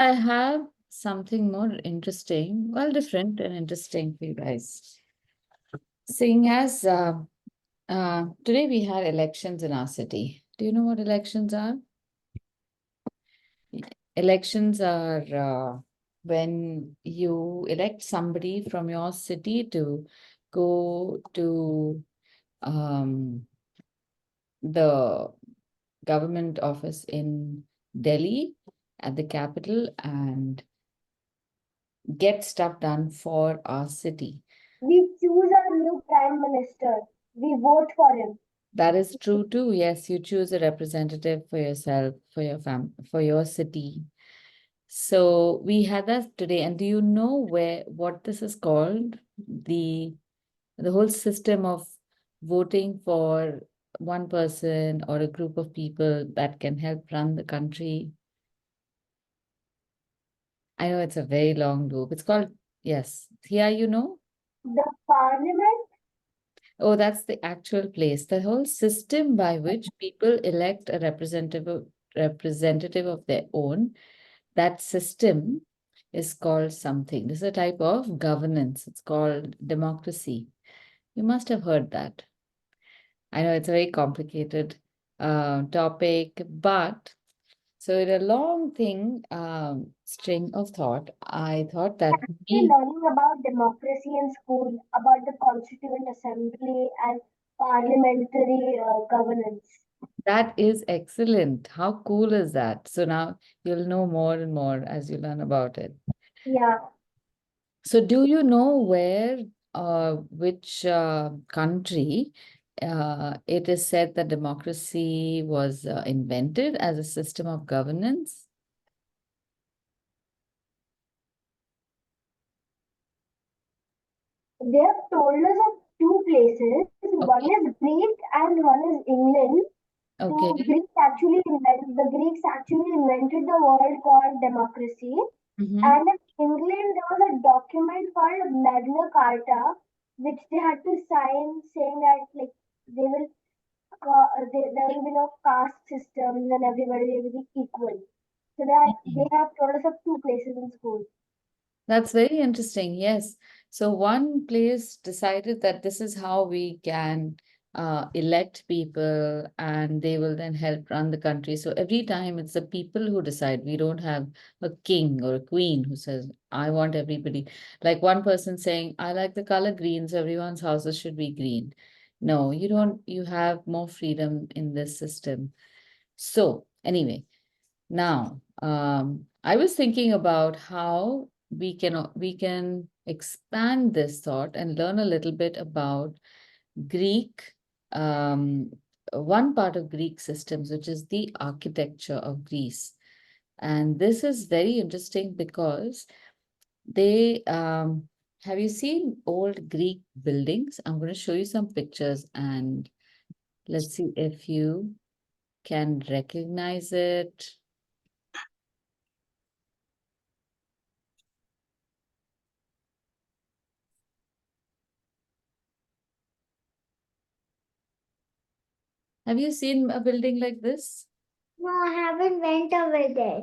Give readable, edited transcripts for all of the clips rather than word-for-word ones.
I have something more interesting, well, different and interesting for you guys. Seeing as today we had elections in our city. Do you know what elections are? Elections are when you elect somebody from your city to go to the government office in Delhi at the capital and get stuff done for our city. We choose our new prime minister. We vote for him. That is true too. Yes, you choose a representative for yourself, for your for your city. So we had that today. And do you know what this is called? The whole system of voting for one person or a group of people that can help run the country. I know it's a very long loop. It's called, yes, here you know. The parliament. Oh, that's the actual place. The whole system by which people elect a representative of their own, that system is called something. This is a type of governance. It's called democracy. You must have heard that. I know it's a very complicated topic, but so in a long thing, string of thought, I thought that We're we learning about democracy in school, about the Constituent Assembly and parliamentary governance. that is excellent. How cool is that? So now you'll know more and more as you learn about it. Yeah, So do you know where, which country it is said that democracy was invented as a system of governance? they have told us of two places. One Okay. is Greek and one is England. Okay. The Greeks actually invented the word called democracy. Mm-hmm. And in England, there was a document called Magna Carta, which they had to sign saying that like they will there will be no caste systems and everybody will be equal. So that they have told us of two places in school. That's very interesting. Yes. So one place decided that this is how we can elect people and they will then help run the country. So every time it's the people who decide. We don't have a king or a queen who says, I want everybody. Like one person saying, I like the color green, so everyone's houses should be green. No, you don't. You have more freedom in this system. So anyway, now, I was thinking about how we can expand this thought and learn a little bit about Greek, um, one part of Greek systems, which is the architecture of Greece. And this is very interesting because they have you seen old Greek buildings? I'm going to show you some pictures and let's see if you can recognize it. Have you seen a building like this? No, I haven't went over there.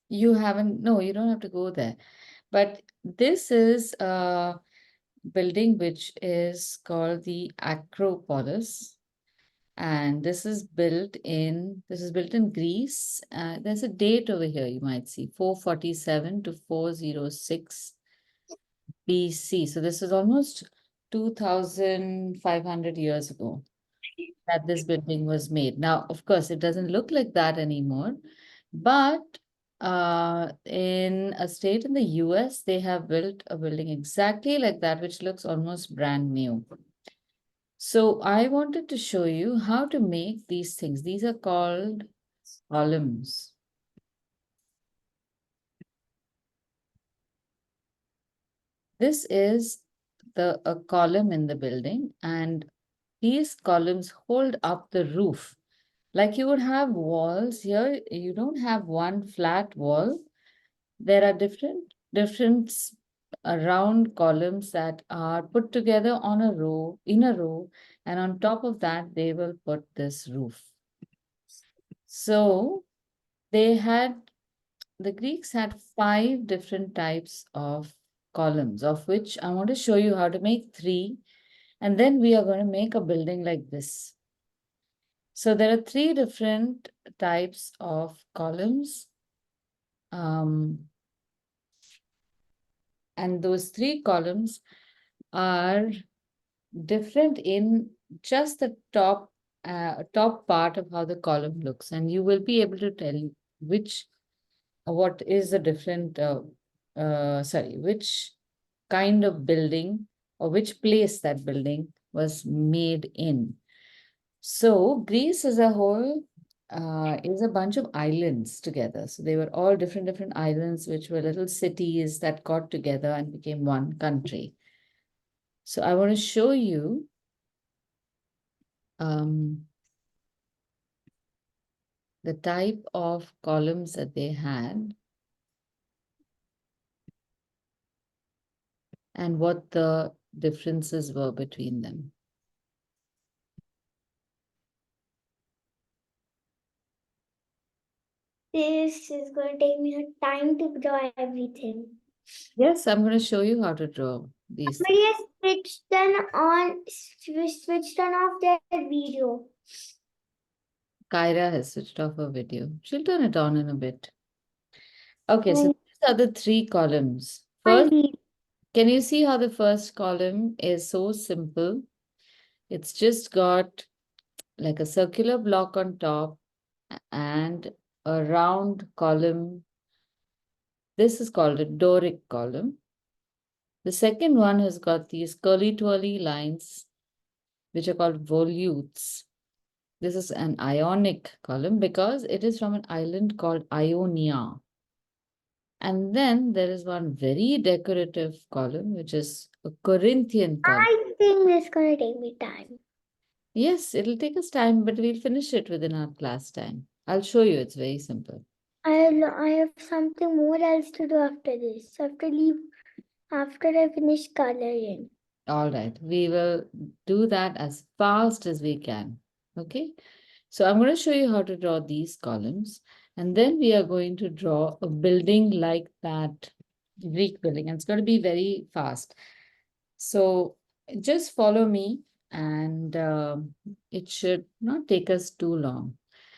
You haven't, no, you don't have to go there. But this is a building which is called the Acropolis. And this is built in Greece. There's a date over here, you might see, 447 to 406 BC. So this is almost 2,500 years ago that this building was made. Now, of course, it doesn't look like that anymore, but in a state in the US, they have built a building exactly like that, which looks almost brand new. So I wanted to show you how to make these things. These are called columns. This is a column in the building, and these columns hold up the roof. Like you would have walls here, you don't have one flat wall. There are different round columns that are put together on a row, in a row, and on top of that, they will put this roof. So they had the Greeks had 5 different types of columns, of which I want to show you how to make 3, and then we are going to make a building like this. So there are 3 different types of columns. And those 3 columns are different in just the top part of how the column looks, and you will be able to tell what is the different which kind of building or which place that building was made in. So Greece as a whole is a bunch of islands together. So they were all different islands, which were little cities that got together and became one country. So I want to show you the type of columns that they had and what the differences were between them. This is going to take me time to draw everything. Yes, I'm going to show you how to draw these. Somebody has switched on off their video. Kyra has switched off her video. She'll turn it on in a bit. Okay, so these are the 3 columns. First, can you see how the first column is so simple? It's just got like a circular block on top and a round column. This is called a Doric column. The second one has got these curly twirly lines, which are called volutes. This is an Ionic column because it is from an island called Ionia. And then there is one very decorative column, which is a Corinthian column. I think this is going to take me time. Yes, it'll take us time, but we'll finish it within our class time. I'll show you. It's very simple. I have something more else to do after this. After I finish coloring. All right, we will do that as fast as we can. Okay, so I'm going to show you how to draw these columns, and then we are going to draw a building like that Greek building, and it's going to be very fast. So just follow me, and it should not take us too long.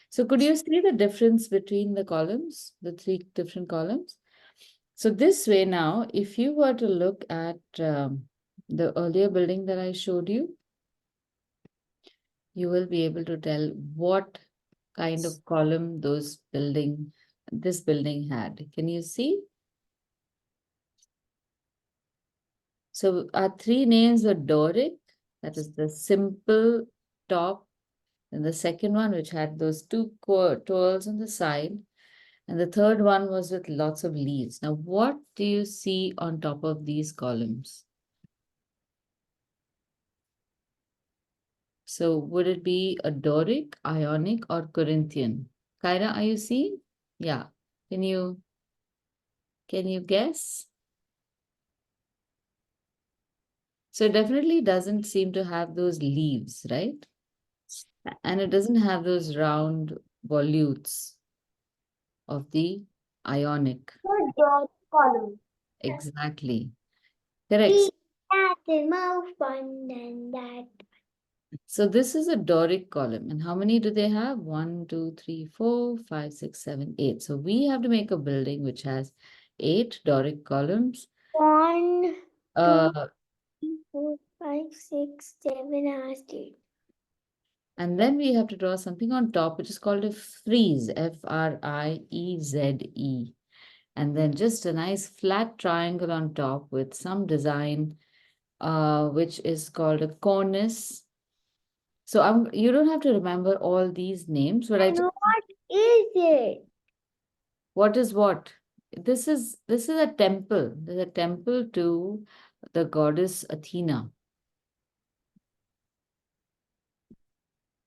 So could you see the difference between the columns, the 3 different columns? So this way now, if you were to look at the earlier building that I showed you, you will be able to tell what kind of column this building had. Can you see? So our 3 names were Doric, that is the simple top, and the second one, which had those 2 twirls on the side, and the third one was with lots of leaves. Now, what do you see on top of these columns? So would it be a Doric, Ionic, or Corinthian? Kyra, are you seeing? Yeah. Can you guess? So it definitely doesn't seem to have those leaves, right? And it doesn't have those round volutes of the Ionic. Dot column. Exactly. Correct. That is more fun than that. So this is a Doric column. And how many do they have? 1, 2, 3, 4, 5, 6, 7, 8. So we have to make a building which has 8 Doric columns. 1, 2, 3, 4, 5, 6, 7, 8. And then we have to draw something on top, which is called a frieze, Frieze. And then just a nice flat triangle on top with some design, which is called a cornice. So you don't have to remember all these names, but I know what is it? What is what? This is a temple. There's a temple to the goddess Athena.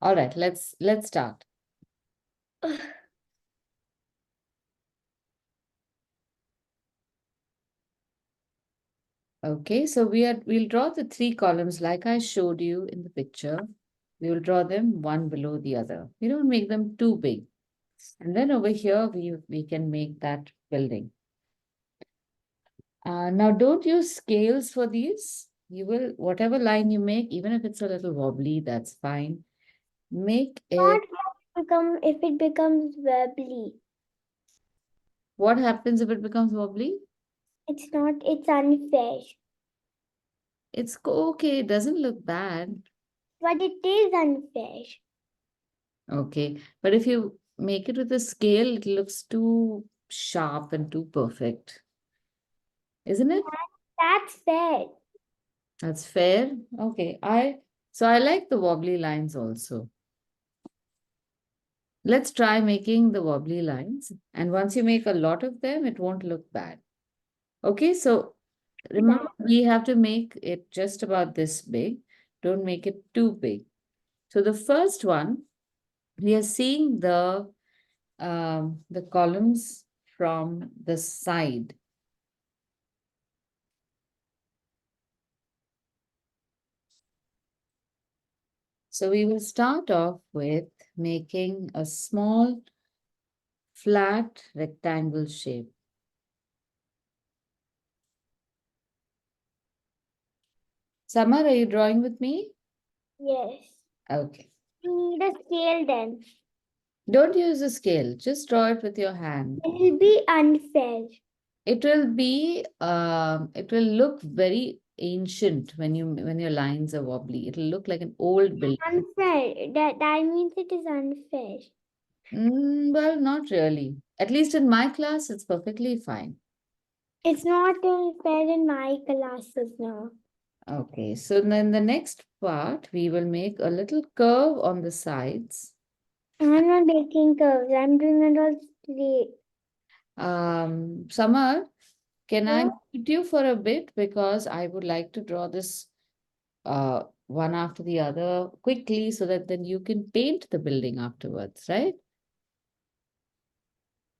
All right, let's start. Okay, so we'll draw the 3 columns like I showed you in the picture. We will draw them one below the other. We don't make them too big. We make them And then over here, we can make that building. Now don't use scales for these. You will, whatever line you make, even if it's a little wobbly, that's fine. Make it, If it becomes wobbly, what happens if it becomes wobbly? it's not. It's unfair. It's okay, it doesn't look bad. But it is unfair. Okay, but if you make it with a scale, it looks too sharp and too perfect, isn't it? That's fair. That's fair. Okay, so I like the wobbly lines also. Let's try making the wobbly lines. And once you make a lot of them, it won't look bad. Okay, so remember, we have to make it just about this big. Don't make it too big. So the first one, we are seeing the columns from the side. So we will start off with making a small flat rectangle shape. Samar, are you drawing with me? Yes. Okay. We need a scale then. Don't use a scale, just draw it with your hand. It will be unfair. It will look very ancient when your lines are wobbly. It'll look like an old building. Unfair. That means it is unfair. Well, not really. At least in my class, it's perfectly fine. It's not unfair in my classes now. Okay, so then the next part, we will make a little curve on the sides. I'm not making curves. I'm doing it all straight. Samar, can I Yeah. mute you for a bit because I would like to draw this one after the other quickly so that then you can paint the building afterwards, right?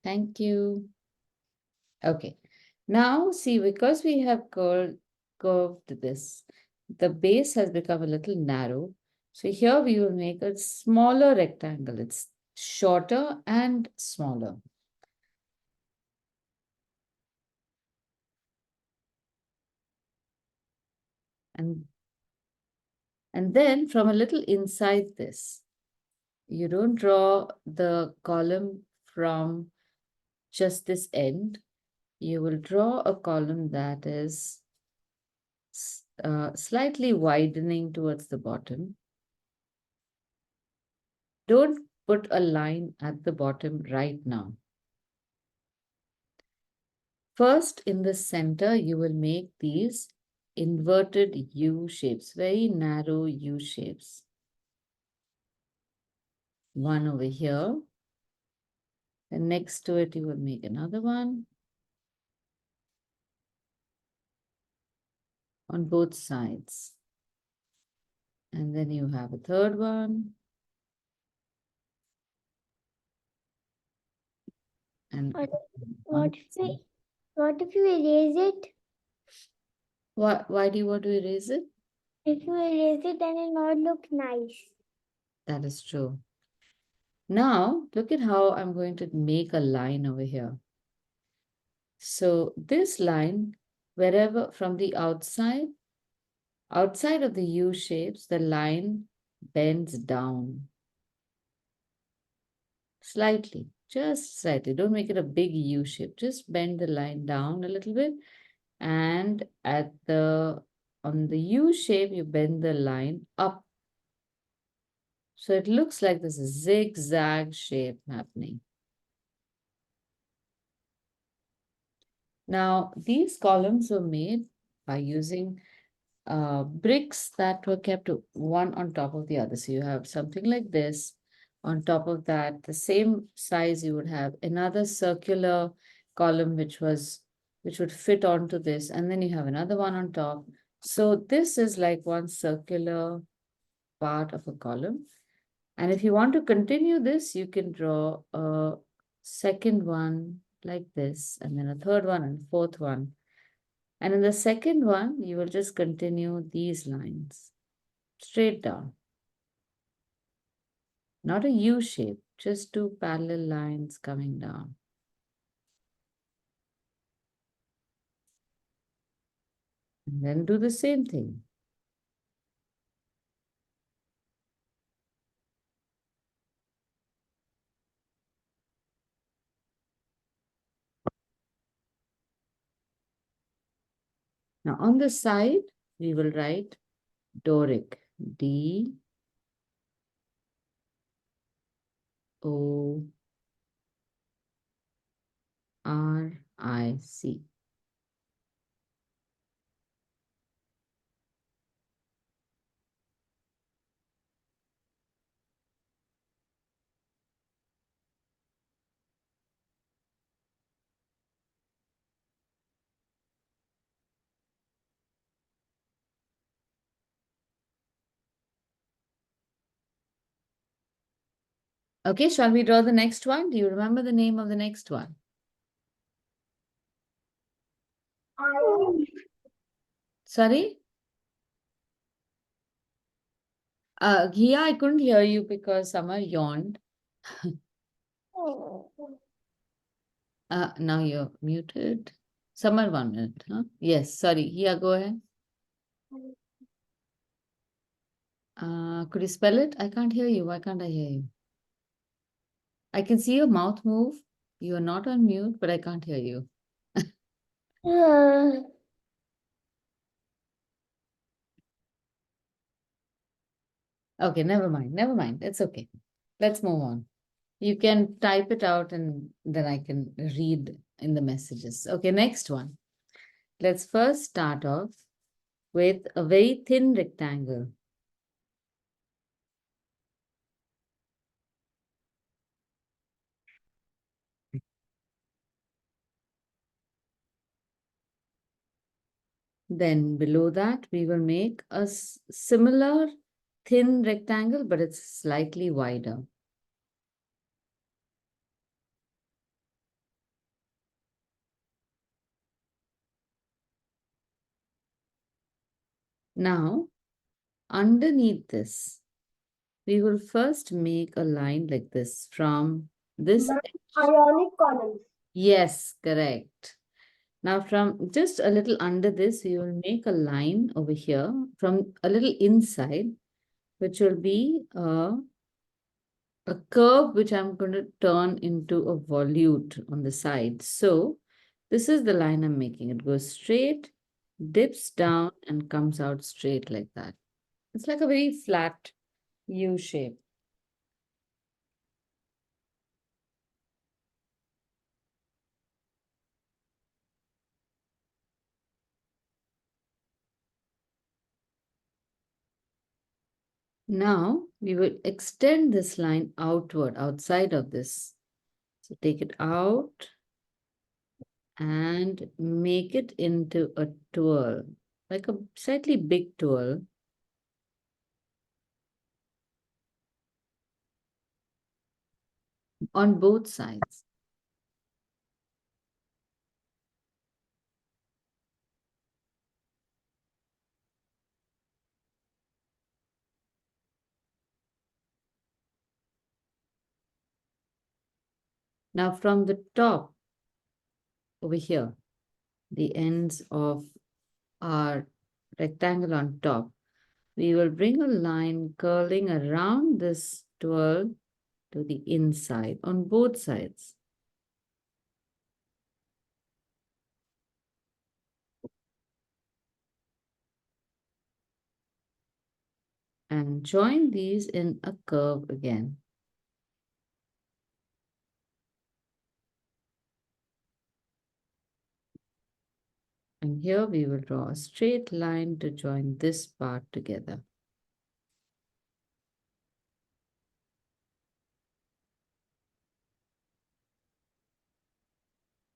Thank you. Okay. Now see, because we have curved this, the base has become a little narrow. So here we will make a smaller rectangle. It's shorter and smaller. And then from a little inside this, you don't draw the column from just this end. You will draw a column that is slightly widening towards the bottom. Don't put a line at the bottom right now. First, in the center, you will make these inverted U shapes, very narrow U shapes. One over here. And next to it, you will make another one on both sides. And then you have a third one. And What if you erase it? Why do you want to erase it? If you erase it, then it will not look nice. That is true. Now, look at how I'm going to make a line over here. So this line, wherever from the outside of the U shapes, the line bends down. Slightly, just slightly. Don't make it a big U shape. Just bend the line down a little bit. And on the U shape, you bend the line up. So it looks like there's a zigzag shape happening. Now, these columns were made by using bricks that were kept one on top of the other. So you have something like this. On top of that, the same size, you would have another circular column which would fit onto this, and then you have another one on top. So this is like one circular part of a column. And if you want to continue this, you can draw a second one like this, and then a third one and fourth one. And in the second one, you will just continue these lines straight down. Not a U shape, just two parallel lines coming down. And then do the same thing. Now on the side, we will write Doric. D O R I C. Okay, shall we draw the next one? Do you remember the name of the next one? Sorry? Ghia, I couldn't hear you because Samar yawned. Now you're muted. Samar, 1 minute, huh? Yes, sorry. Ghia, go ahead. Could you spell it? I can't hear you. Why can't I hear you? I can see your mouth move. You are not on mute, but I can't hear you. Okay, never mind. Never mind. It's okay. Let's move on. You can type it out and then I can read in the messages. Okay, next one. Let's first start off with a very thin rectangle. Then below that, we will make a similar thin rectangle, but it's slightly wider. Now, underneath this, we will first make a line like this from this. Ionic columns. Yes, correct. Now from just a little under this, we will make a line over here from a little inside, which will be a curve which I'm going to turn into a volute on the side. So this is the line I'm making. It goes straight, dips down and comes out straight like that. It's like a very flat U shape. Now we will extend this line outward, outside of this. So take it out and make it into a twirl, like a slightly big twirl. On both sides. Now from the top over here, the ends of our rectangle on top, we will bring a line curling around this twirl to the inside on both sides. And join these in a curve again. And here we will draw a straight line to join this part together.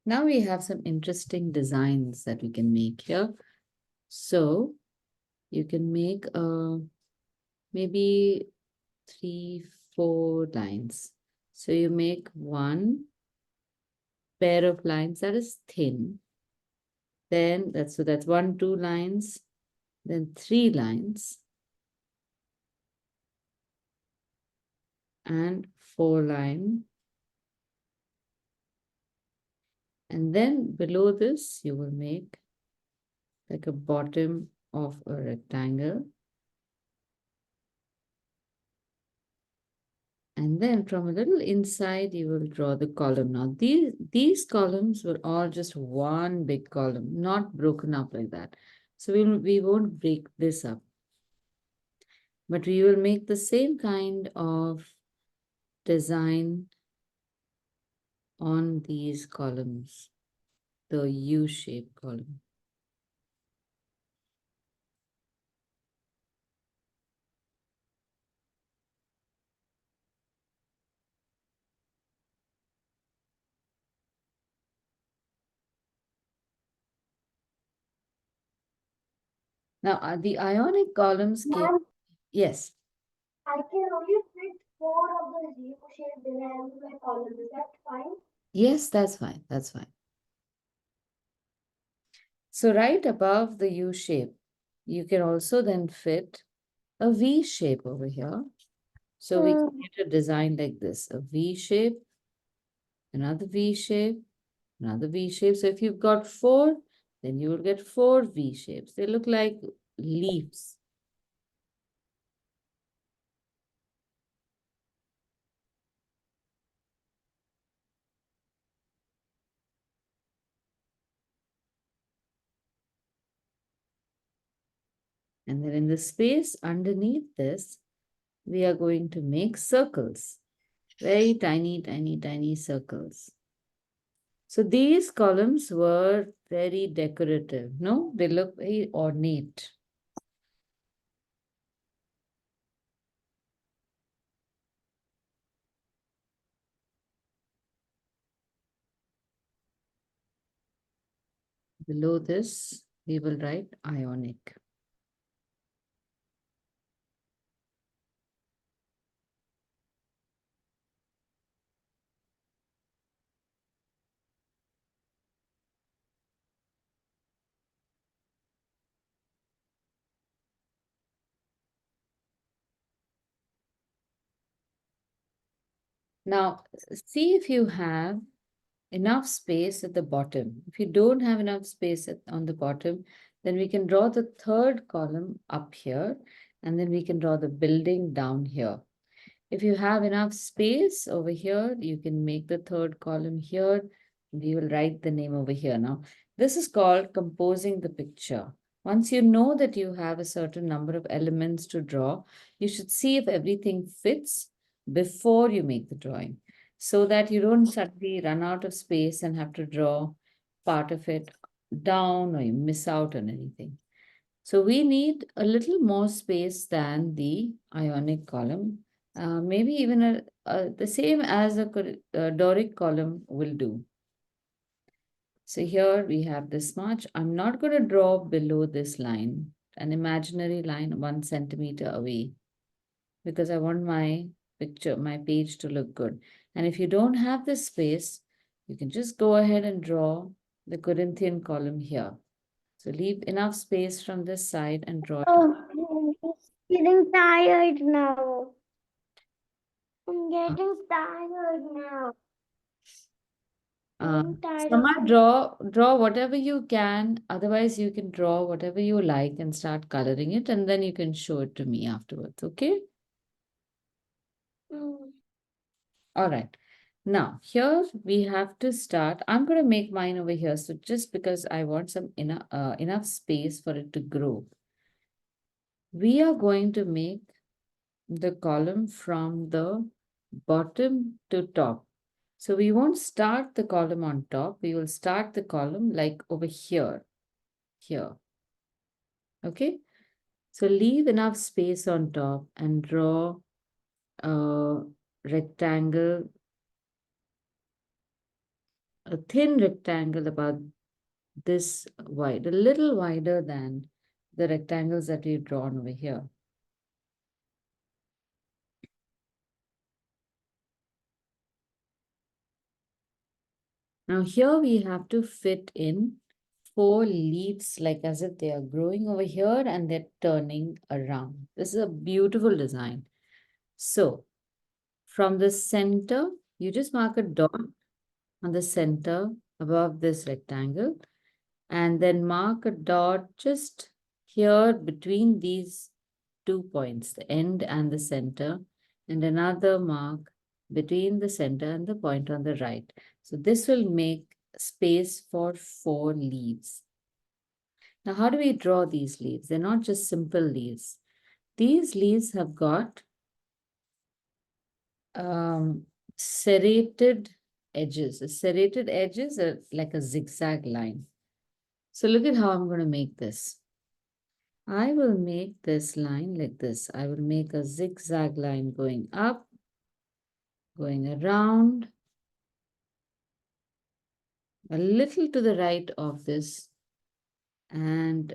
Now we have some interesting designs that we can make here. So you can make maybe 3, 4 lines. So you make one pair of lines that is thin. Then that's 1, 2 lines, then 3 lines, and 4-line. And then below this, you will make like a bottom of a rectangle. And then from a little inside, you will draw the column. Now, these columns were all just one big column, not broken up like that. So we won't break this up. But we will make the same kind of design on these columns, the U-shaped column. Now, the ionic columns can, Ma'am, yes, I can only fit 4 of the U-shaped designs in my column. Is that fine? yes, that's fine, that's fine. So right above the U shape, you can also then fit a V shape over here. So we can get a design like this, a V shape, another V shape, another V shape. So if you've got 4, then you will get 4 V shapes. They look like leaves. And then in the space underneath this, we are going to make circles. Very tiny, tiny, tiny circles. So these columns were very decorative, no? They look very ornate. Below this, we will write ionic. Now, see if you have enough space at the bottom. If you don't have enough space on the bottom, then we can draw the third column up here, and then we can draw the building down here. If you have enough space over here, you can make the third column here. We will write the name over here now. This is called composing the picture. Once you know that you have a certain number of elements to draw, you should see if everything fits before you make the drawing, so that you don't suddenly run out of space and have to draw part of it down or you miss out on anything. So we need a little more space than the ionic column. Maybe even the same as a Doric column will do. So here we have this much. I'm not going to draw below this line, an imaginary line 1 centimeter away, because I want my picture, my page to look good. And if you don't have this space, you can just go ahead and draw the Corinthian column here. So leave enough space from this side and draw it. Oh, I'm getting tired now. I'm getting tired now. I'm tired of Sama, draw whatever you can. Otherwise, you can draw whatever you like and start coloring it, and then you can show it to me afterwards. Okay? All right. Now, here we have to start. I'm going to make mine over here. So just because I want some enough space for it to grow, we are going to make the column from the bottom to top. So we won't start the column on top. We will start the column like over here. Okay, so leave enough space on top and draw a rectangle, a thin rectangle about this wide, a little wider than the rectangles that we've drawn over here. Now here we have to fit in 4 leaves, like as if they are growing over here and they're turning around. This is a beautiful design. So from the center, you just mark a dot on the center above this rectangle, and then mark a dot just here between these 2 points, the end and the center, and another mark between the center and the point on the right. So this will make space for 4 leaves. Now, how do we draw these leaves? They're not just simple leaves. These leaves have got serrated edges. A serrated edges are like a zigzag line. So look at how I'm going to make this. I will make this line like this. I will make a zigzag line going up, going around, a little to the right of this, and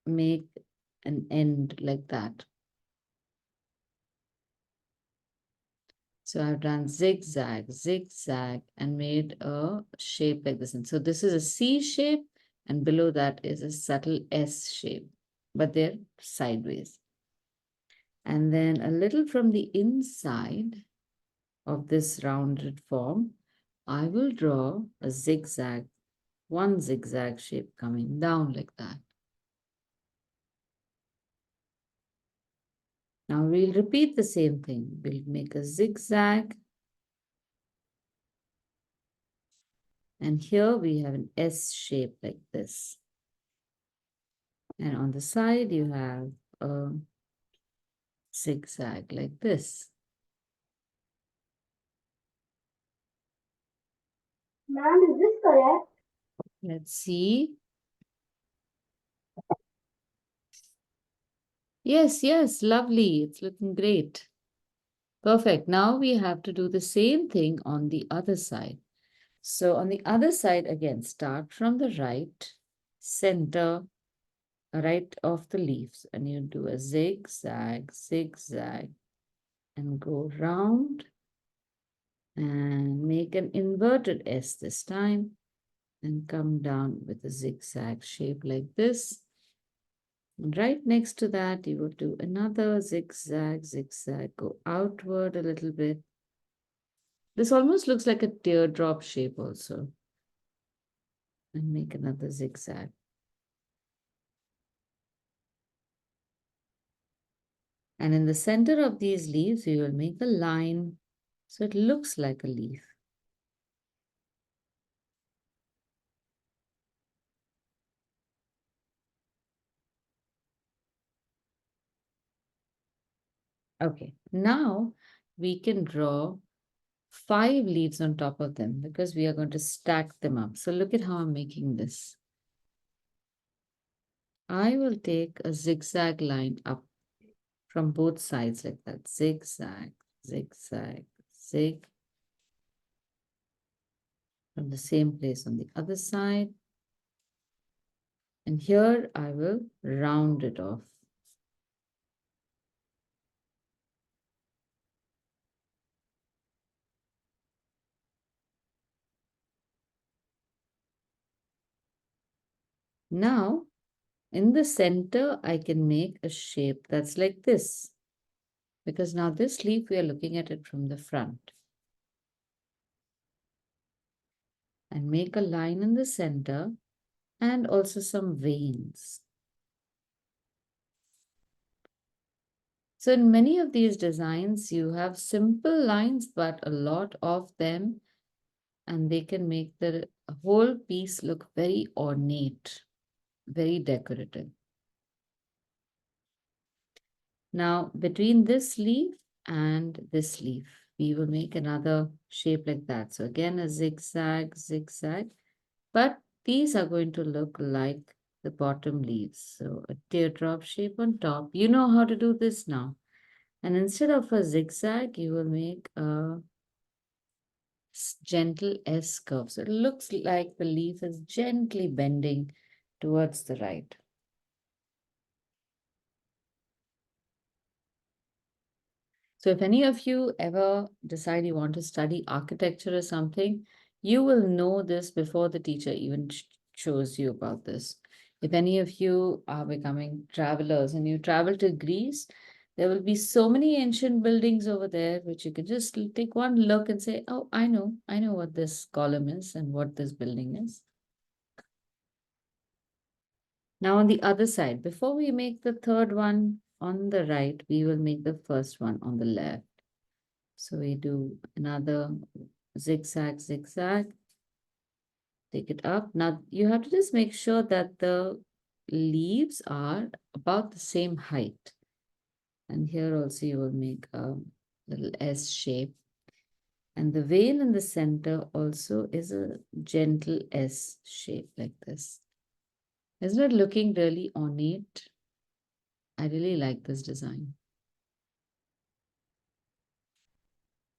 make an end like that. So I've done zigzag, zigzag, and made a shape like this. And so this is a C shape, and below that is a subtle S shape, but they're sideways. And then a little from the inside of this rounded form, I will draw a zigzag, one zigzag shape coming down like that. Now we'll repeat the same thing. We'll make a zigzag. And here we have an S shape like this. And on the side, you have a zigzag like this. Ma'am, is this correct? Let's see. Yes, yes, lovely. It's looking great. Perfect. Now we have to do the same thing on the other side. So on the other side, again, start from the right, center, right of the leaves, and you do a zigzag, zigzag, and go round and make an inverted S this time, and come down with a zigzag shape like this. And right next to that, you would do another zigzag, zigzag, go outward a little bit. This almost looks like a teardrop shape also. And make another zigzag. And in the center of these leaves, we will make a line so it looks like a leaf. Okay, now we can draw 5 leaves on top of them because we are going to stack them up. So look at how I'm making this. I will take a zigzag line up from both sides like that. Zigzag, zigzag, zig. From the same place on the other side. And here I will round it off. Now, in the center, I can make a shape that's like this. Because now this leaf, we are looking at it from the front. And make a line in the center and also some veins. So in many of these designs, you have simple lines, but a lot of them, and they can make the whole piece look very ornate, very decorative. Now, between this leaf and this leaf, we will make another shape like that. So again, a zigzag, zigzag, but these are going to look like the bottom leaves. So a teardrop shape on top. You know how to do this now. And instead of a zigzag, you will make a gentle S curve. So it looks like the leaf is gently bending towards the right. So if any of you ever decide you want to study architecture or something, you will know this before the teacher even shows you about this. If any of you are becoming travelers and you travel to Greece, There will be so many ancient buildings over there, which you can just take one look and say, oh, I know what this column is and what this building is. Now on the other side, before we make the third one on the right, we will make the first one on the left. So we do another zigzag, zigzag, take it up. Now you have to just make sure that the leaves are about the same height. And here also you will make a little S shape. And the veil in the center also is a gentle S shape like this. Isn't it looking really ornate? I really like this design.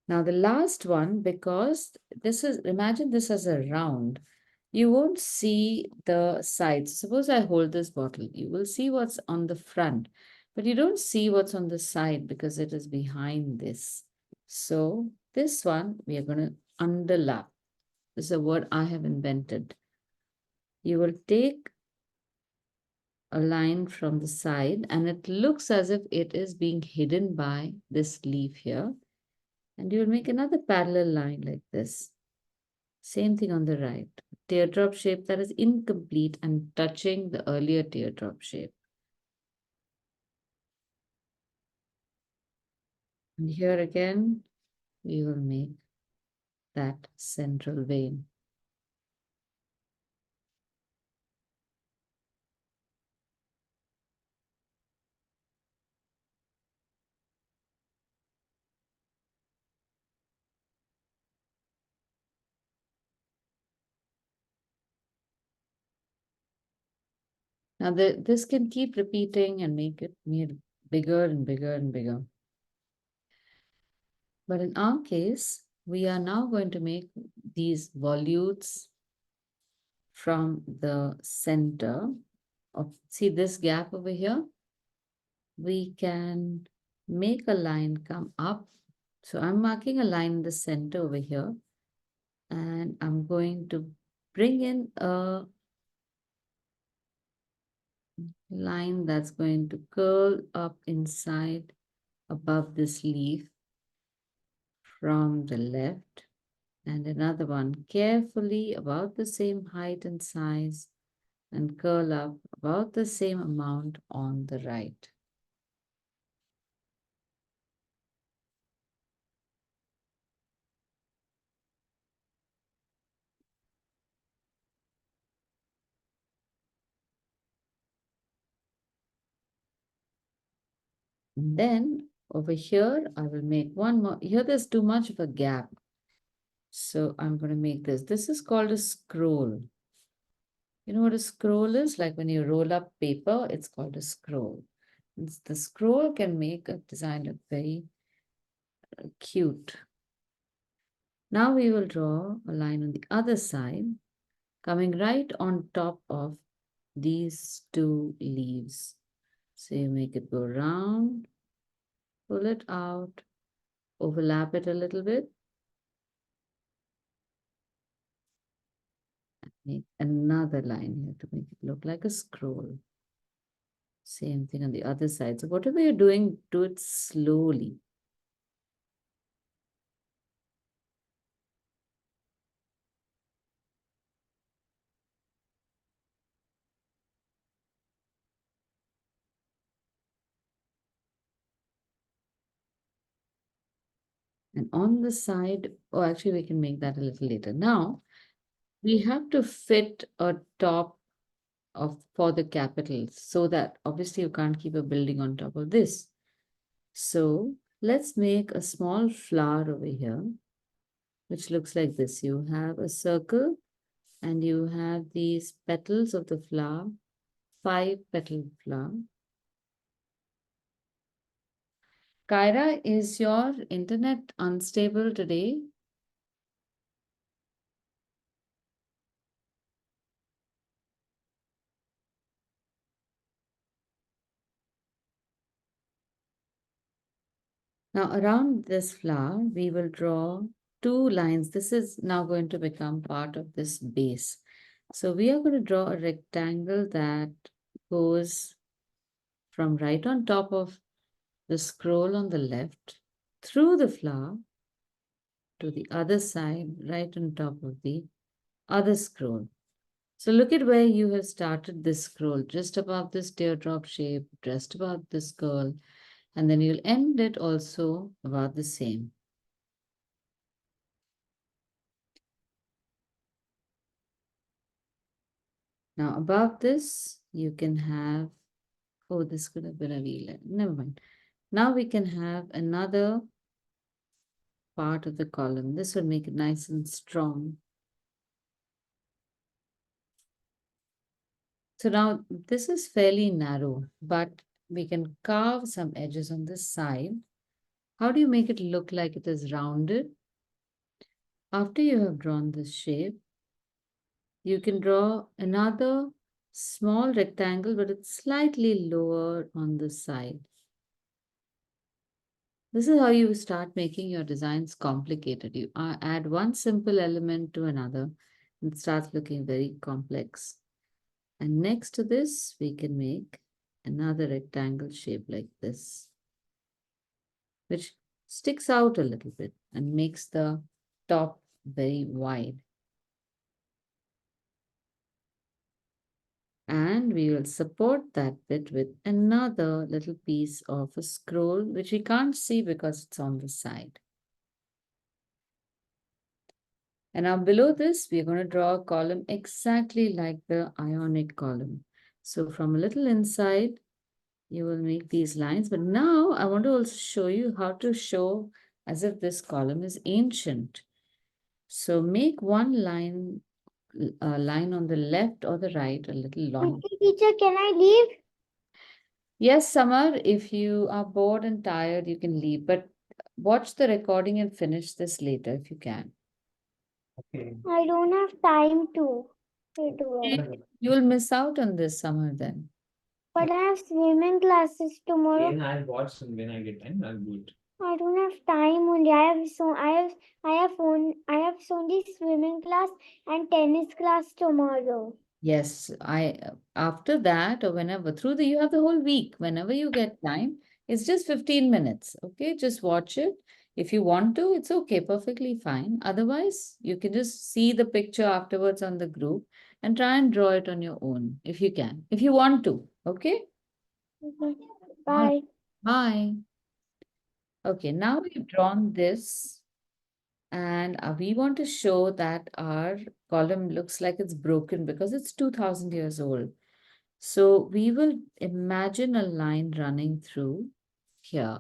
Now the last one, because this is, imagine this as a round, you won't see the sides. Suppose I hold this bottle, you will see what's on the front, but you don't see what's on the side because it is behind this. So this one, we are going to underlap. This is a word I have invented. You will take a line from the side and it looks as if it is being hidden by this leaf here. And you will make another parallel line like this. Same thing on the right. Teardrop shape that is incomplete and touching the earlier teardrop shape. And here again, we will make that central vein. Now this can keep repeating and make it made bigger and bigger and bigger. But in our case, we are now going to make these volutes from the center of, see this gap over here? We can make a line come up. So I'm marking a line in the center over here, and I'm going to bring in a line that's going to curl up inside above this leaf from the left, and another one carefully about the same height and size and curl up about the same amount on the right. And then over here, I will make one more. Here there's too much of a gap. So I'm going to make this. This is called a scroll. You know what a scroll is? Like when you roll up paper, it's called a scroll. The scroll can make a design look very cute. Now we will draw a line on the other side, coming right on top of these two leaves. So you make it go round, pull it out, overlap it a little bit, make another line here to make it look like a scroll. Same thing on the other side. So whatever you're doing, do it slowly. And on the side, oh, actually, we can make that a little later. Now, we have to fit a top of for the capitals so that obviously you can't keep a building on top of this. So let's make a small flower over here, which looks like this. You have a circle and you have these petals of the flower, 5-petal flower. Kyra, is your internet unstable today? Now around this flower, we will draw 2 lines. This is now going to become part of this base. So we are going to draw a rectangle that goes from right on top of the scroll on the left through the flower to the other side, right on top of the other scroll. So look at where you have started this scroll, just above this teardrop shape, just above this curl, and then you'll end it also about the same. Now above this, you can have, oh, this could have been a wheel. Never mind. Now we can have another part of the column. This will make it nice and strong. So now this is fairly narrow, but we can carve some edges on this side. How do you make it look like it is rounded? After you have drawn this shape, you can draw another small rectangle, but it's slightly lower on the side. This is how you start making your designs complicated. You add one simple element to another and it starts looking very complex. And next to this, we can make another rectangle shape like this, which sticks out a little bit and makes the top very wide. And we will support that bit with another little piece of a scroll, which we can't see because it's on the side. And now below this, we're going to draw a column exactly like the ionic column. So from a little inside, you will make these lines. But now I want to also show you how to show as if this column is ancient. So make one line, a line on the left or the right, a little long. Teacher, can I leave? Yes, Samar, if you are bored and tired, you can leave, but watch the recording and finish this later if you can. Okay. I don't have time to do it. You'll miss out on this summer then. But I have swimming classes tomorrow. Then I'll watch and when I get time, I'll do it. I don't have time only. I have only swimming class and tennis class tomorrow. Yes, after that or whenever, you have the whole week, whenever you get time, it's just 15 minutes, okay? Just watch it. If you want to, it's okay, perfectly fine. Otherwise, you can just see the picture afterwards on the group and try and draw it on your own, if you can, if you want to, okay? Bye. Bye. Okay, now we've drawn this and we want to show that our column looks like it's broken because it's 2000 years old. So we will imagine a line running through here.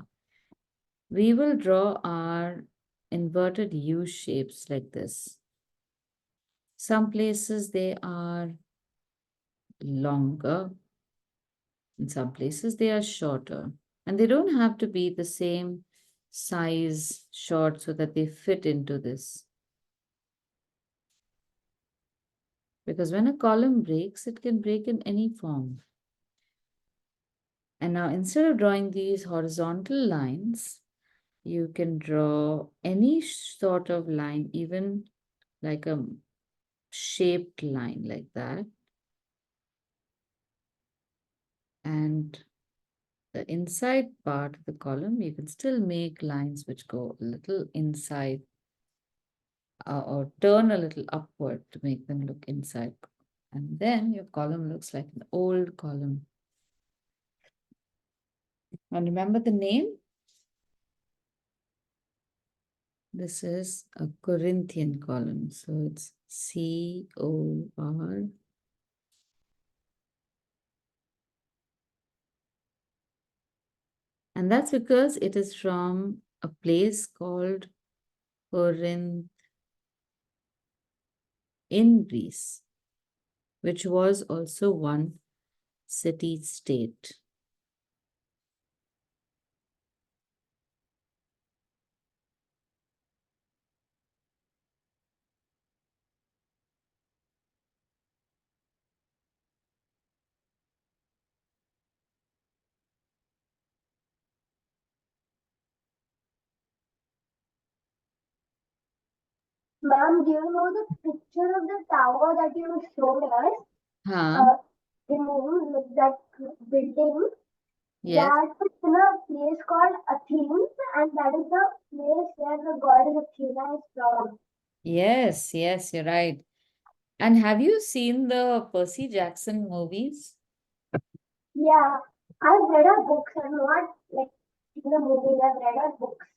We will draw our inverted U shapes like this. Some places they are longer, in some places they are shorter. And they don't have to be the same size short so that they fit into this. Because when a column breaks, it can break in any form. And now instead of drawing these horizontal lines, you can draw any sort of line, even like a shaped line like that. And the inside part of the column, you can still make lines which go a little inside or turn a little upward to make them look inside. And then your column looks like an old column. And remember the name? This is a Corinthian column. So it's C-O-R. And that's because it is from a place called Corinth in Greece, which was also one city-state. Ma'am, do you know the picture of the tower that you showed us? Huh? The movie with that building. Yes. That is in a place called Athens, and that is the place where the goddess Athena is from. Yes, yes, you're right. And have you seen the Percy Jackson movies? Yeah, I've read her books. I've not like seen the movies. I've read her books.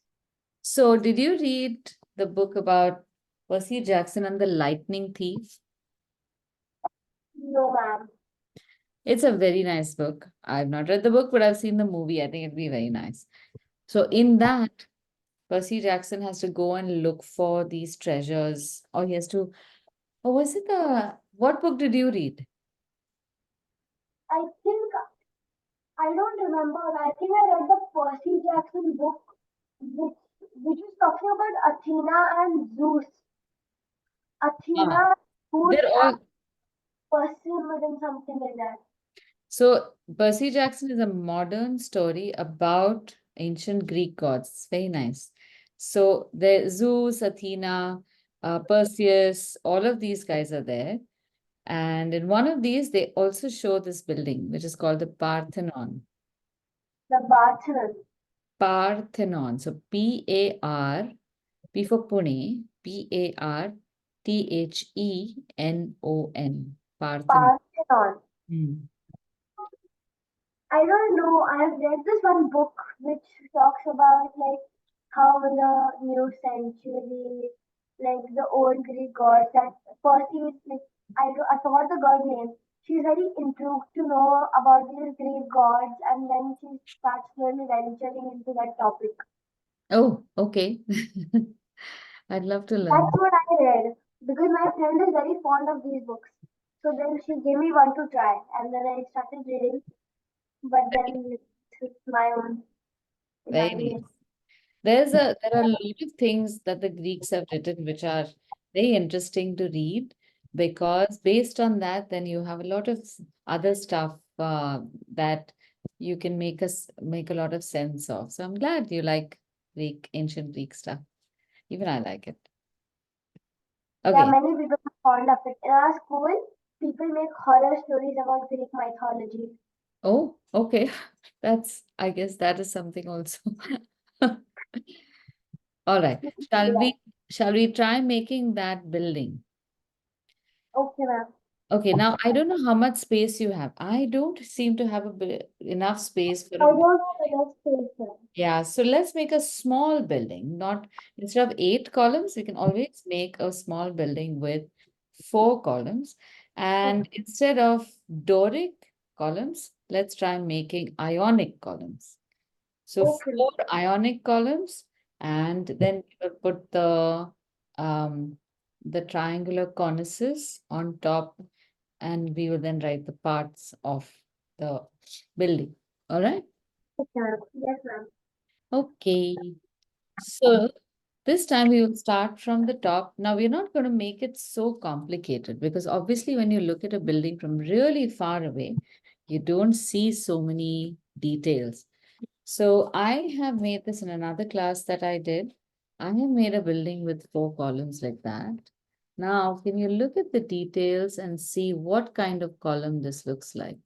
So, did you read the book about Percy Jackson and the Lightning Thief? No, ma'am. It's a very nice book. I've not read the book, but I've seen the movie. I think it'd be very nice. So, in that, Percy Jackson has to go and look for these treasures, or he has to. Oh, was it the what book did you read? I think I don't remember. I think I read the Percy Jackson book, which which is talking about Athena and Zeus. Ah, Athena, Zeus, they're and all. Perseus, something like that. So, Percy Jackson is a modern story about ancient Greek gods. It's very nice. So, there's Zeus, Athena, Perseus, all of these guys are there. And in one of these, they also show this building, which is called the Parthenon. The Parthenon. Parthenon. So, P-A-R, P for Pune, P-A-R-T-H-E-N-O-N. Parthenon. Parthenon. Hmm. I don't know. I've read this one book which talks about like how in the new century, like the old Greek gods that Perseus, like I forgot the god name. She's very intrigued to know about these Greek gods, and then she starts slowly venturing into that topic. Oh, okay. I'd love to That's learn. what I read because my friend is very fond of these books. So then she gave me one to try, and then I started reading. But then it's my own Very imagination. nice. There are a lot of things that the Greeks have written which are very interesting to read, because based on that, then you have a lot of other stuff that you can make a lot of sense of. So I'm glad you like ancient Greek stuff. Even I like it. Yeah, Okay. many people are fond of it. In our school, people make horror stories about Greek mythology. Oh, okay. I guess that is something also. All right. Shall Yeah. we shall we try making that building? Okay, ma'am. Okay, now I don't know how much space you have. I don't seem to have enough space for I a don't have enough space, ma'am. yeah, so let's make a small building, not instead of 8 columns, we can always make a small building with 4 columns. And instead of Doric columns, let's try making Ionic columns. So Okay, ma'am. 4 Ionic columns, and then we will put um the triangular cornices on top, and we will then write the parts of the building. All right. Okay, ma'am. Yes, ma'am. Okay. So this time we will start from the top. Now we're not going to make it so complicated, because obviously when you look at a building from really far away, you don't see so many details. So I have made this in another class that I did. I have made a building with 4 columns like that. Now, can you look at the details and see what kind of column this looks like?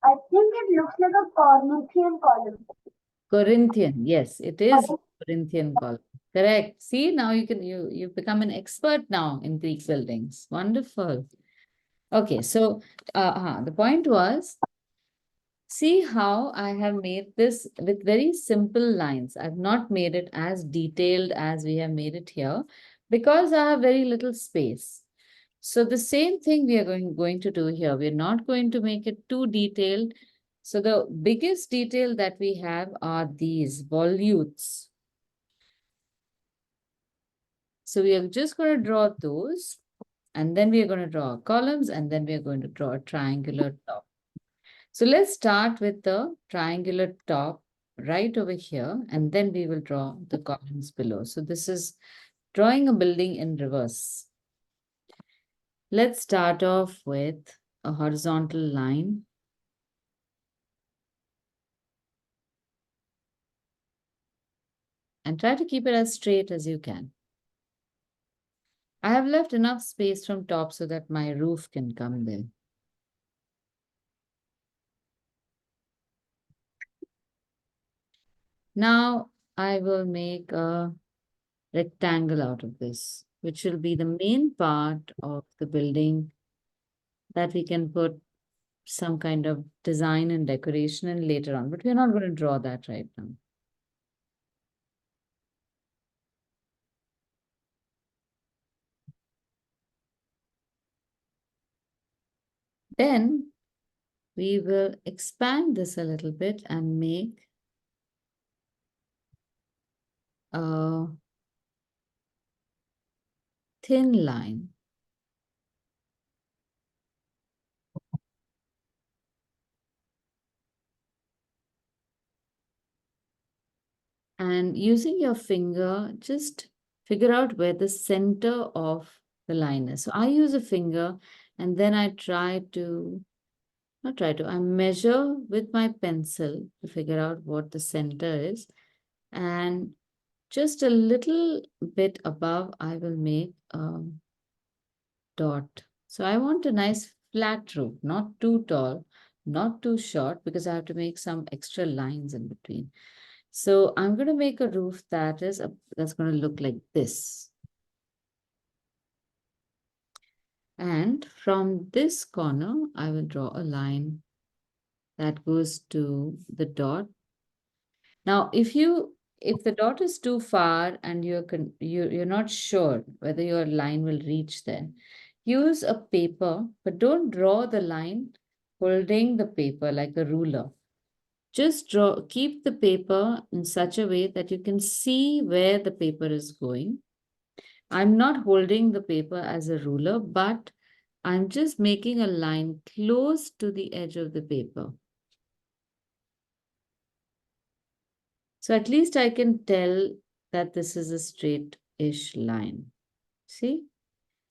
I think it looks like a Corinthian column. Corinthian, yes, it is Corinthian column. Correct. See, now you've become an expert now in Greek buildings. Wonderful. Okay, so the point was, see how I have made this with very simple lines. I've not made it as detailed as we have made it here, because I have very little space. So the same thing we are going to do here. We're not going to make it too detailed. So the biggest detail that we have are these volutes. So we are just going to draw those, and then we are going to draw columns, and then we are going to draw a triangular top. So let's start with the triangular top right over here, and then we will draw the columns below. So this is drawing a building in reverse. Let's start off with a horizontal line. And try to keep it as straight as you can. I have left enough space from top so that my roof can come there. Now I will make a rectangle out of this, which will be the main part of the building that we can put some kind of design and decoration in later on, but we're not going to draw that right now. Then we will expand this a little bit and make a thin line. And using your finger, just figure out where the center of the line is. So I use a finger and then I I measure with my pencil to figure out what the center is. And just a little bit above, I will make a dot. So I want a nice flat roof, not too tall, not too short, because I have to make some extra lines in between. So I'm going to make a roof that's going to look like this. And from this corner, I will draw a line that goes to the dot. Now, if the dot is too far and you're not sure whether your line will reach there, use a paper, but don't draw the line holding the paper like a ruler. Just keep the paper in such a way that you can see where the paper is going. I'm not holding the paper as a ruler, but I'm just making a line close to the edge of the paper. So at least I can tell that this is a straight-ish line. See?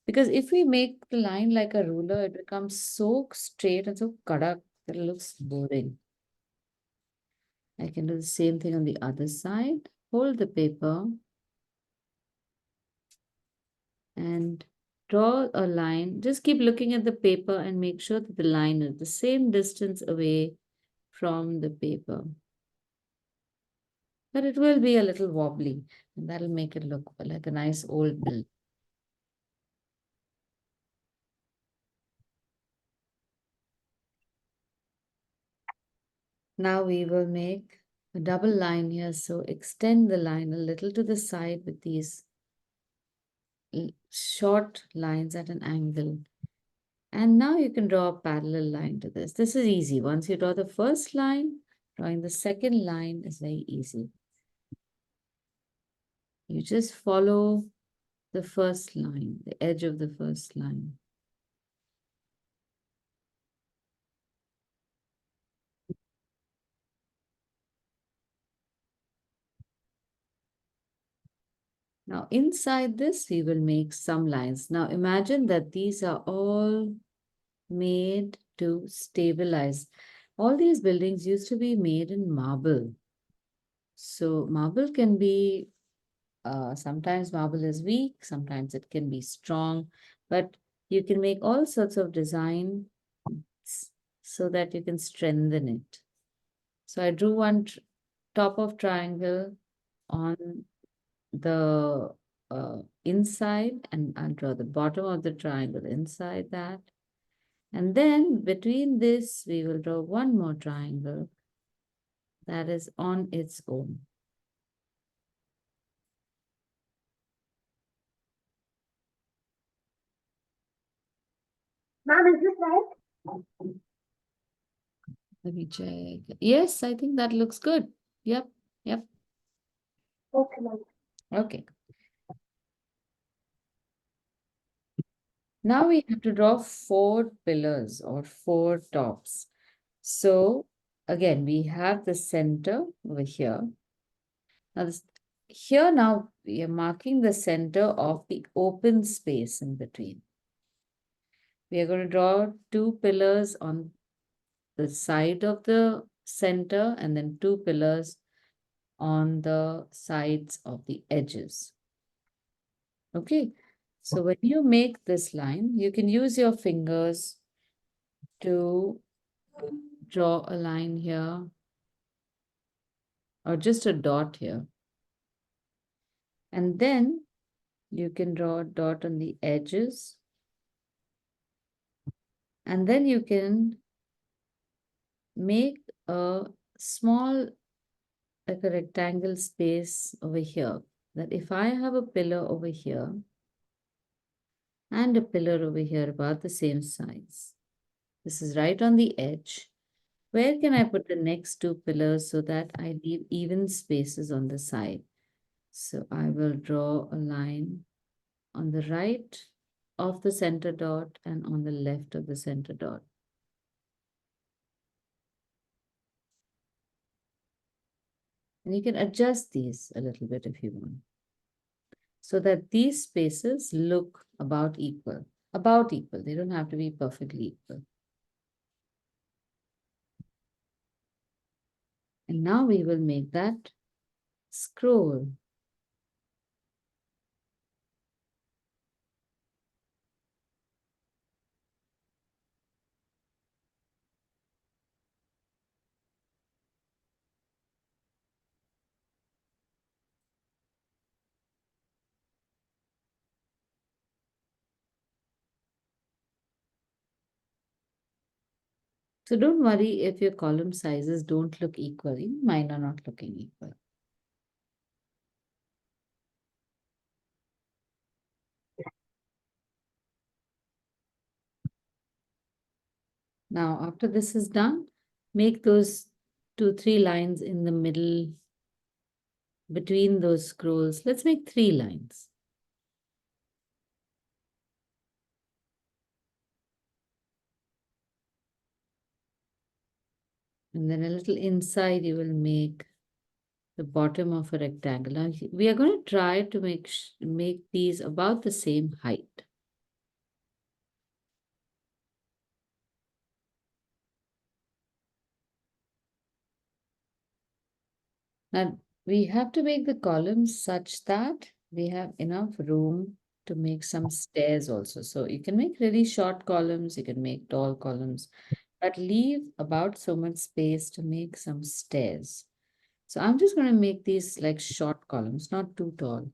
Because if we make the line like a ruler, it becomes so straight and so kadak that it looks boring. I can do the same thing on the other side. Hold the paper and draw a line. Just keep looking at the paper and make sure that the line is the same distance away from the paper. But it will be a little wobbly, and that'll make it look like a nice old building. Now we will make a double line here. So extend the line a little to the side with these short lines at an angle. And now you can draw a parallel line to this. This is easy. Once you draw the first line, drawing the second line is very easy. You just follow the first line, the edge of the first line. Now inside this, we will make some lines. Now imagine that these are all made to stabilize. All these buildings used to be made in marble. So marble can be, sometimes marble is weak, sometimes it can be strong, but you can make all sorts of design so that you can strengthen it. So I drew one top of triangle on the inside, and I'll draw the bottom of the triangle inside that. And then between this, we will draw one more triangle that is on its own. Ma'am, is this right? Let me check. Yes, I think that looks good. Yep, yep. Okay, ma'am. Okay. Now we have to draw 4 pillars or 4 tops. So again, we have the center over here. Now here now we are marking the center of the open space in between. We are going to draw 2 pillars on the side of the center and then 2 pillars on the sides of the edges. Okay, So when you make this line, you can use your fingers to draw a line here or just a dot here. And then you can draw a dot on the edges. And then you can make a small, like a rectangle space over here. That if I have a pillar over here and a pillar over here about the same size, this is right on the edge. Where can I put the next two pillars so that I leave even spaces on the side? So I will draw a line on the right of the center dot and on the left of the center dot. And you can adjust these a little bit if you want, so that these spaces look about equal. About equal, they don't have to be perfectly equal. And now we will make that scroll. So don't worry if your column sizes don't look equal. Mine are not looking equal. Now, after this is done, make those 2-3 lines in the middle between those scrolls. Let's make 3 lines. And then a little inside, you will make the bottom of a rectangle. Now, we are going to try to make these about the same height. Now, we have to make the columns such that we have enough room to make some stairs also. So you can make really short columns, you can make tall columns, but leave about so much space to make some stairs. So I'm just going to make these like short columns, not too tall.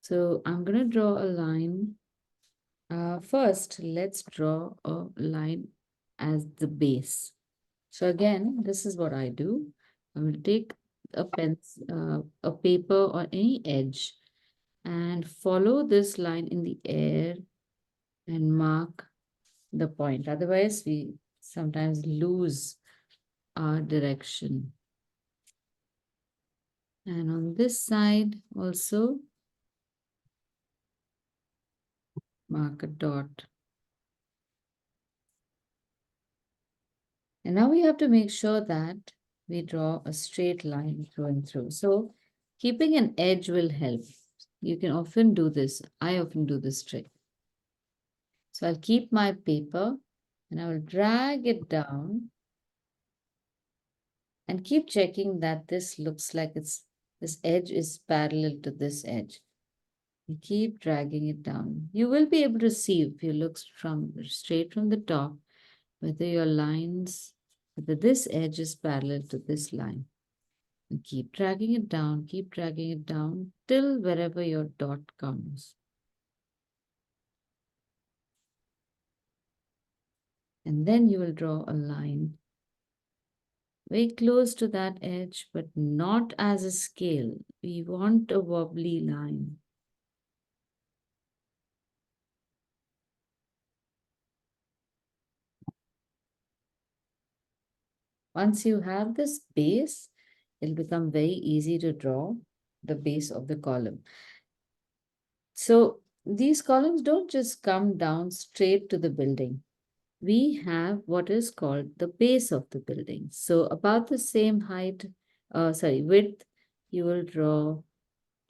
So I'm going to draw a line. First, let's draw a line as the base. So again, this is what I do. I will take a a paper or any edge and follow this line in the air and mark the point. Otherwise, we sometimes lose our direction. And on this side also, mark a dot. And now we have to make sure that we draw a straight line through and through. So keeping an edge will help. You can often do this. I often do this trick. So I'll keep my paper and I will drag it down and keep checking that this looks like this edge is parallel to this edge. You keep dragging it down. You will be able to see if you look straight from the top, whether your lines, whether this edge is parallel to this line. And keep dragging it down till wherever your dot comes. And then you will draw a line very close to that edge, but not as a scale. We want a wobbly line. Once you have this base, it'll become very easy to draw the base of the column. So these columns don't just come down straight to the building. We have what is called the base of the building. So about the same height, width, you will draw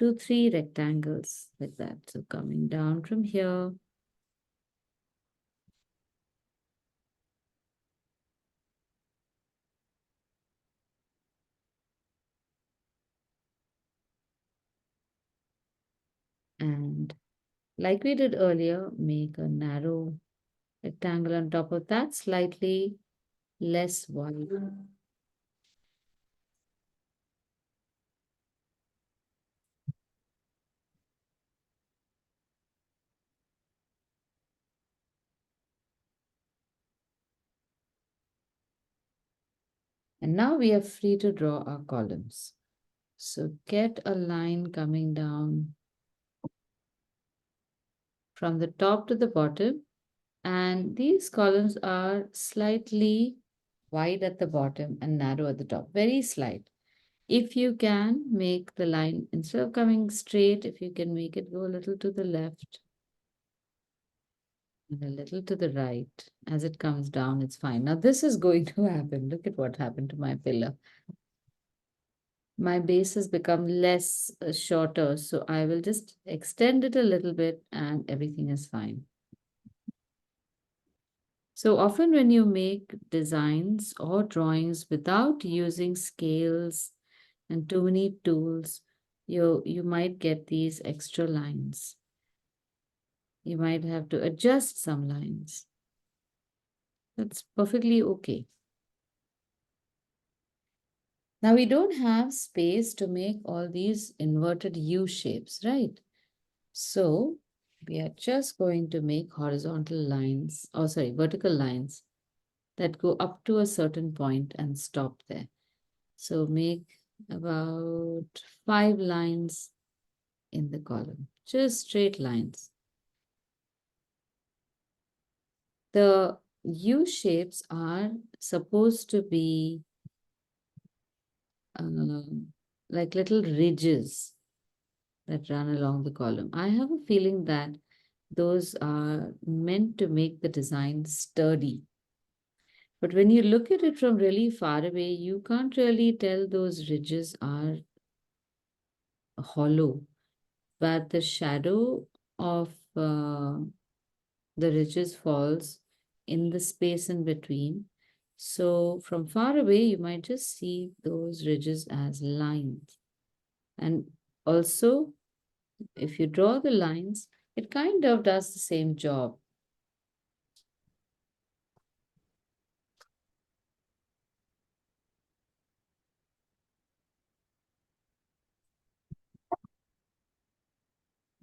2-3 rectangles like that. So coming down from here, and Like we did earlier, make a narrow rectangle on top of that, slightly less wide. And now we are free to draw our columns. So get a line coming down from the top to the bottom. And these columns are slightly wide at the bottom and narrow at the top, very slight. If you can make the line, instead of coming straight, if you can make it go a little to the left and a little to the right as it comes down, it's fine. Now this is going to happen. Look at what happened to my pillar. My base has become less shorter, so I will just extend it a little bit and everything is fine. So often when you make designs or drawings without using scales and too many tools, you might get these extra lines. You might have to adjust some lines. That's perfectly okay. Now we don't have space to make all these inverted U shapes, right? So we are just going to make horizontal lines, or sorry, vertical lines that go up to a certain point and stop there. So make about 5 lines in the column, just straight lines. The U shapes are supposed to be like little ridges that run along the column. I have a feeling that those are meant to make the design sturdy. But when you look at it from really far away, you can't really tell those ridges are hollow, but the shadow of the ridges falls in the space in between. So from far away, you might just see those ridges as lines. And also, if you draw the lines, it kind of does the same job.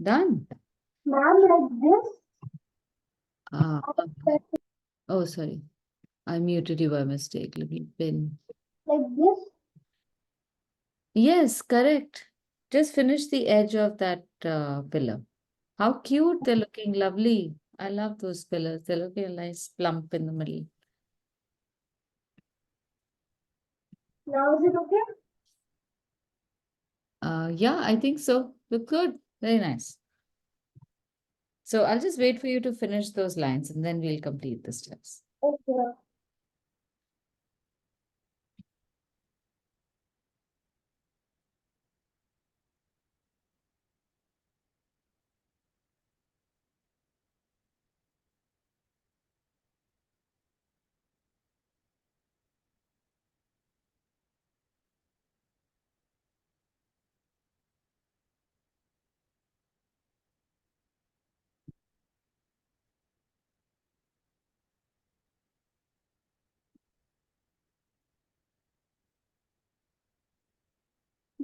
Done. Ma'am, like this? Ah, oh, sorry. I muted you by mistake. Let me pin. Like this? Yes, correct. Just finish the edge of that pillar. How cute, they're looking lovely. I love those pillars. They're looking nice plump in the middle. Now is it okay? Yeah, I think so. Look good. Very nice. So I'll just wait for you to finish those lines and then we'll complete the steps. Okay.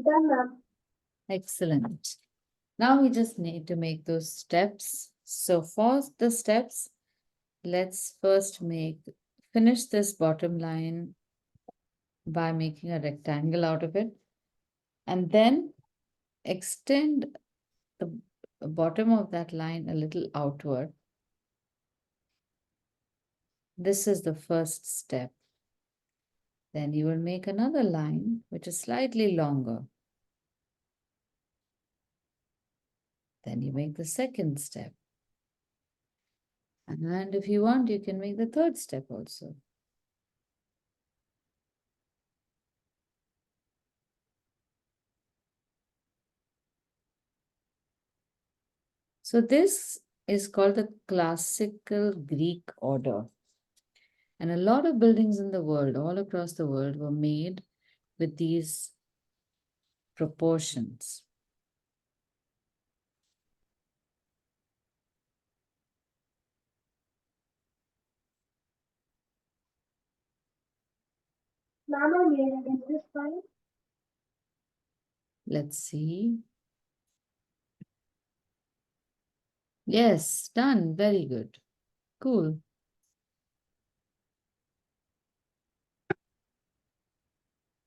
Done, ma'am. Excellent. Now we just need to make those steps. So for the steps, let's first finish this bottom line by making a rectangle out of it. And then extend the bottom of that line a little outward. This is the first step. Then you will make another line which is slightly longer. Then you make the second step. And if you want, you can make the third step also. So this is called the classical Greek order. And a lot of buildings in the world, all across the world, were made with these proportions. Ma'am, I made it. Is this fine? Let's see. Yes, done. Very good. Cool.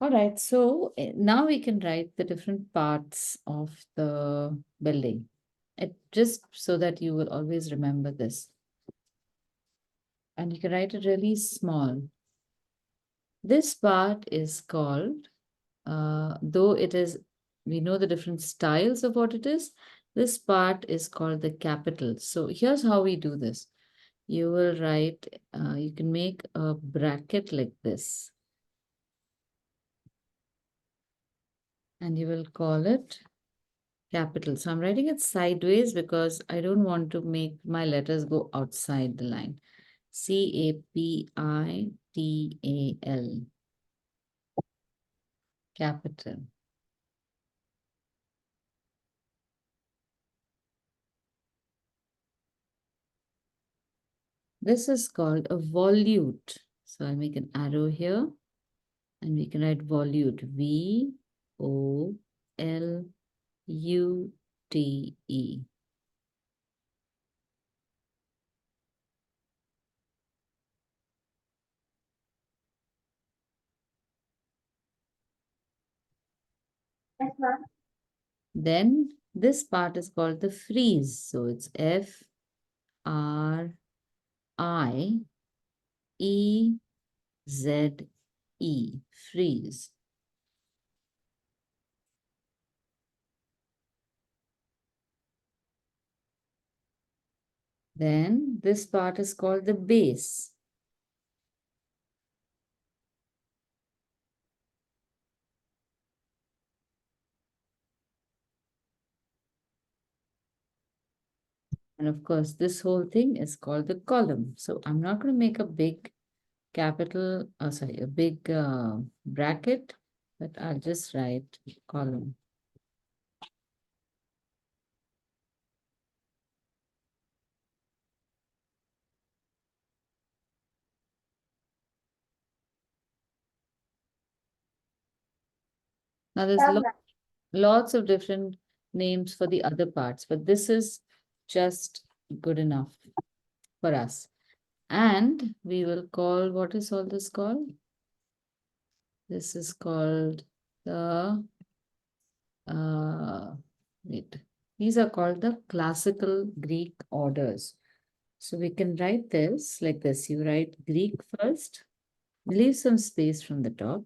All right, so now we can write the different parts of the building. Just so that you will always remember this. And you can write it really small. This part is called, though it is, we know the different styles of what it is, this part is called the capital. So here's how we do this. You will write, you can make a bracket like this. And you will call it capital. So I'm writing it sideways because I don't want to make my letters go outside the line. Capital. Capital. This is called a volute. So I'll make an arrow here and we can write volute. VOLUTE. Yes, ma'am. Then this part is called the frieze. So it's FRIEZE, frieze. Then this part is called the base. And of course, this whole thing is called the column. So I'm not going to make a big capital, a big bracket, but I'll just write column. Now there's lots of different names for the other parts, but this is just good enough for us. And we will call, what is all this called? This is called the, these are called the classical Greek orders. So we can write this like this. You write Greek first, leave some space from the top.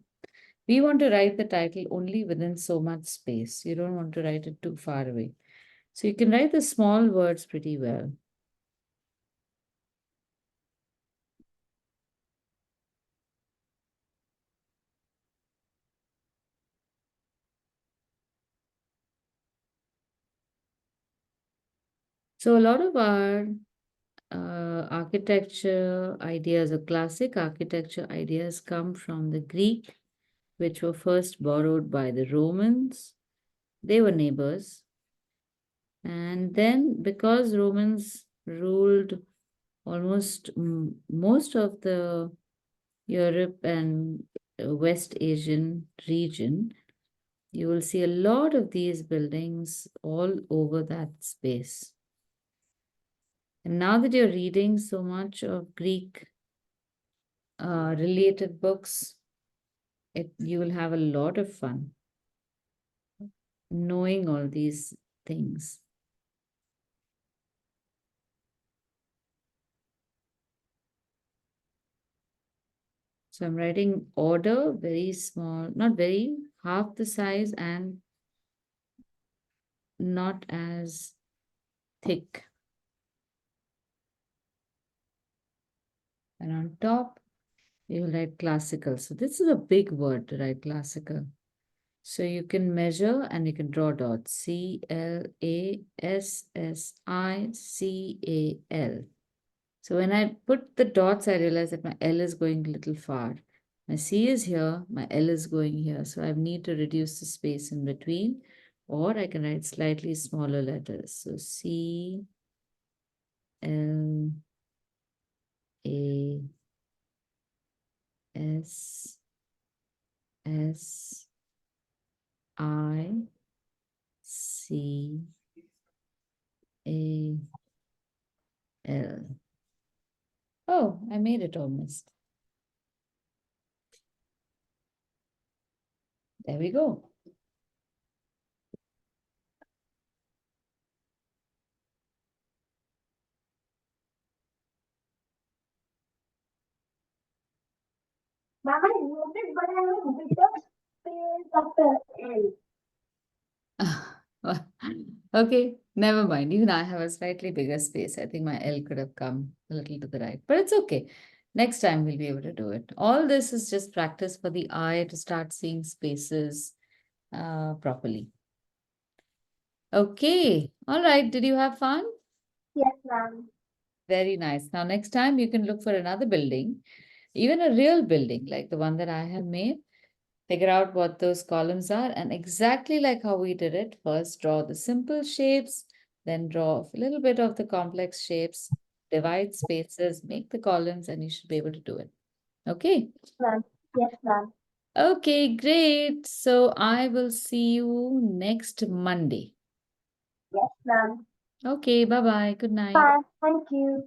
We want to write the title only within so much space. You don't want to write it too far away. So you can write the small words pretty well. So a lot of our architecture ideas or classic architecture ideas come from the Greek, which were first borrowed by the Romans. They were neighbors. And then because Romans ruled almost most of the Europe and West Asian region, you will see a lot of these buildings all over that space. And now that you're reading so much of Greek related books, you will have a lot of fun knowing all these things. So I'm writing order, very small, not very, half the size and not as thick. And on top, you will write classical. So this is a big word to write classical. So you can measure and you can draw dots. CLASSICAL. So when I put the dots, I realize that my L is going a little far. My C is here, my L is going here. So I need to reduce the space in between, or I can write slightly smaller letters. So C, L, A, S, S I C A L. Oh, I made it almost. There we go. Ma'am, I wrote it, but I have a bit of space after L. Okay, never mind. Even I have a slightly bigger space. I think my L could have come a little to the right, but it's okay. Next time we'll be able to do it. All this is just practice for the eye to start seeing spaces properly. Okay, all right. Did you have fun? Yes, ma'am. Very nice. Now, next time you can look for another building, even a real building like the one that I have made. Figure out what those columns are, and exactly like how we did it, first draw the simple shapes, then draw a little bit of the complex shapes, divide spaces, make the columns, and you should be able to do it. Okay. Ma'am. Yes, ma'am. Okay, great. So I will see you next Monday. Yes, ma'am. Okay, bye-bye. Good night. Bye. Thank you.